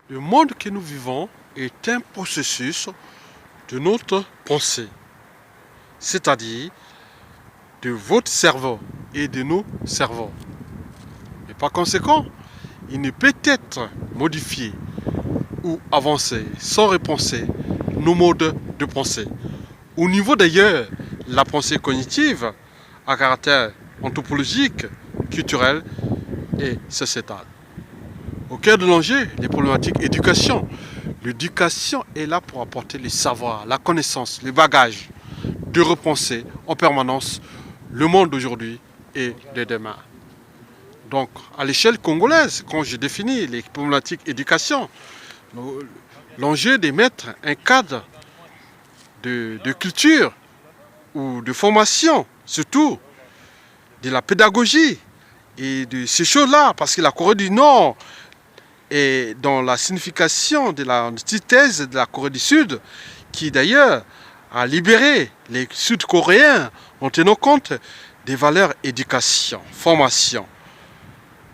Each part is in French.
Le monde que nous vivons est un processus de notre pensée, c'est-à-dire de votre cerveau et de nos cerveaux. Et par conséquent, il ne peut être modifié ou avancé sans repenser nos modes de pensée. Au niveau d'ailleurs, la pensée cognitive à caractère anthropologique, culturel et sociétal. Au cœur de l'enjeu, les problématiques éducation. L'éducation est là pour apporter les savoirs, la connaissance, les bagages, de repenser en permanence le monde d'aujourd'hui et de demain. Donc, à l'échelle congolaise, quand je définis les problématiques éducation, l'enjeu est de mettre un cadre de culture ou de formation, surtout de la pédagogie et de ces choses-là, parce que la Corée du Nord est dans la signification de l'antithèse de la Corée du Sud, qui d'ailleurs a libéré les Sud-Coréens en tenant compte des valeurs éducation, formation,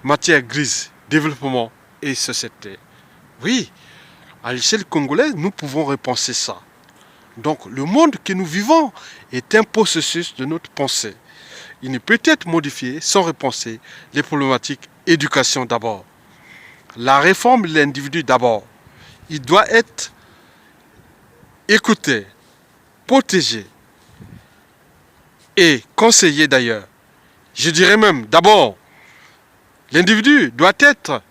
matière grise, développement et société. Oui, à l'échelle congolaise, nous pouvons repenser ça. Donc le monde que nous vivons est un processus de notre pensée. Il ne peut être modifié sans repenser les problématiques éducation d'abord. La réforme de l'individu d'abord. Il doit être écouté, protégé et conseillé d'ailleurs. Je dirais même d'abord, l'individu doit être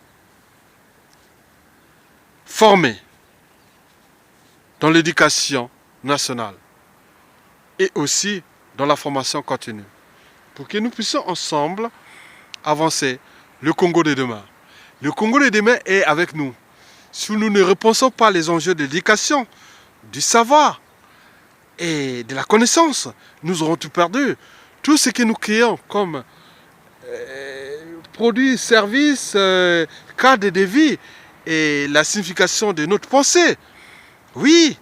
formé dans l'éducation nationale et aussi dans la formation continue pour que nous puissions ensemble avancer le Congo de demain. Le Congo de demain est avec nous. Si nous ne repensons pas les enjeux de l'éducation, du savoir et de la connaissance, nous aurons tout perdu. Tout ce que nous créons comme produits, services, cadre de vie et la signification de notre pensée. Oui,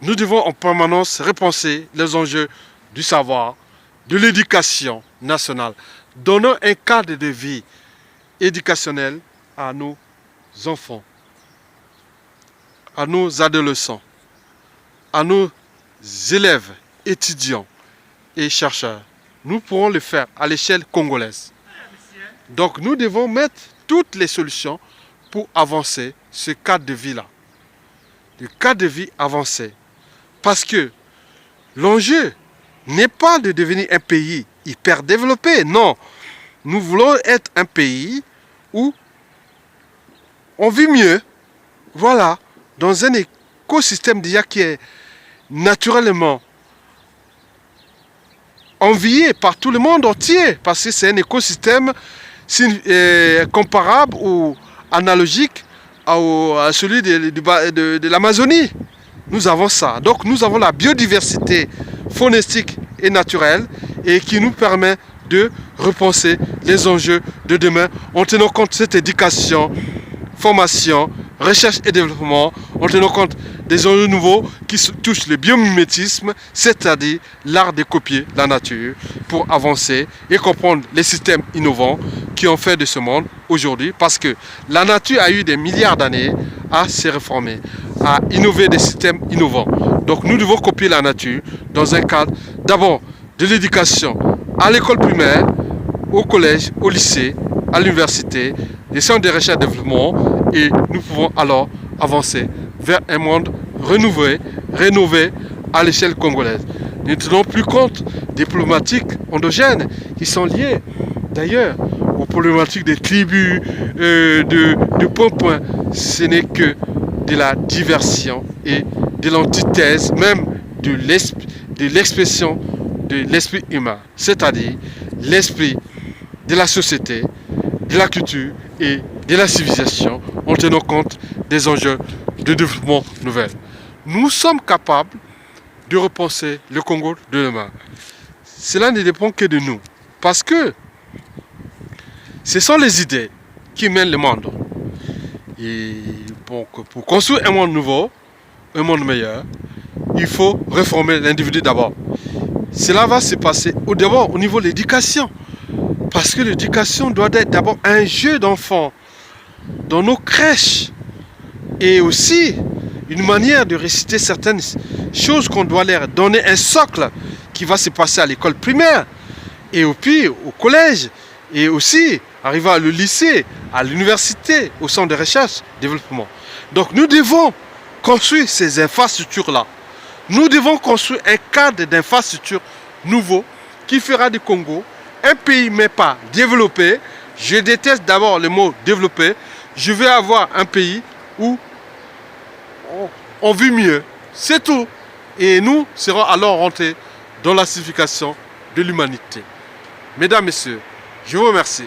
nous devons en permanence repenser les enjeux du savoir, de l'éducation nationale. Donnons un cadre de vie éducationnel à nos enfants, à nos adolescents, à nos élèves, étudiants et chercheurs. Nous pourrons le faire à l'échelle congolaise. Donc nous devons mettre toutes les solutions pour avancer ce cadre de vie-là. Le cadre de vie avancé. Parce que l'enjeu n'est pas de devenir un pays hyper développé. Non, nous voulons être un pays où on vit mieux. Voilà, dans un écosystème déjà qui est naturellement envié par tout le monde entier. Parce que c'est un écosystème comparable ou analogique à celui de l'Amazonie. Nous avons ça. Donc nous avons la biodiversité faunistique et naturelle et qui nous permet de repenser les enjeux de demain en tenant compte de cette éducation, formation, recherche et développement, en tenant compte des enjeux nouveaux qui touchent le biomimétisme, c'est-à-dire l'art de copier la nature pour avancer et comprendre les systèmes innovants qui ont fait de ce monde aujourd'hui, parce que la nature a eu des milliards d'années à se réformer, à innover des systèmes innovants. Donc nous devons copier la nature dans un cadre d'abord de l'éducation à l'école primaire, au collège, au lycée, à l'université, des centres de recherche et de développement, et nous pouvons alors avancer vers un monde rénové à l'échelle congolaise. Nous ne tenons plus compte des problématiques endogènes qui sont liées d'ailleurs aux problématiques des tribus, de point. Ce n'est que de la diversion et de l'antithèse même de l'expression de l'esprit humain, c'est-à-dire l'esprit de la société, de la culture et de la civilisation en tenant compte des enjeux de développement nouvel. Nous sommes capables de repenser le Congo de demain. Cela ne dépend que de nous, parce que ce sont les idées qui mènent le monde. Et pour construire un monde nouveau, un monde meilleur, il faut réformer l'individu d'abord. Cela va se passer d'abord au niveau de l'éducation. Parce que l'éducation doit être d'abord un jeu d'enfants dans nos crèches, et aussi une manière de réciter certaines choses qu'on doit leur donner un socle qui va se passer à l'école primaire et puis au collège et aussi arriver à le lycée, à l'université, au centre de recherche, développement. Donc nous devons construire ces infrastructures-là. Nous devons construire un cadre d'infrastructures nouveau qui fera du Congo un pays mais pas développé. Je déteste d'abord le mot développé. Je veux avoir un pays où on vit mieux. C'est tout. Et nous serons alors rentrés dans la signification de l'humanité. Mesdames, Messieurs, je vous remercie.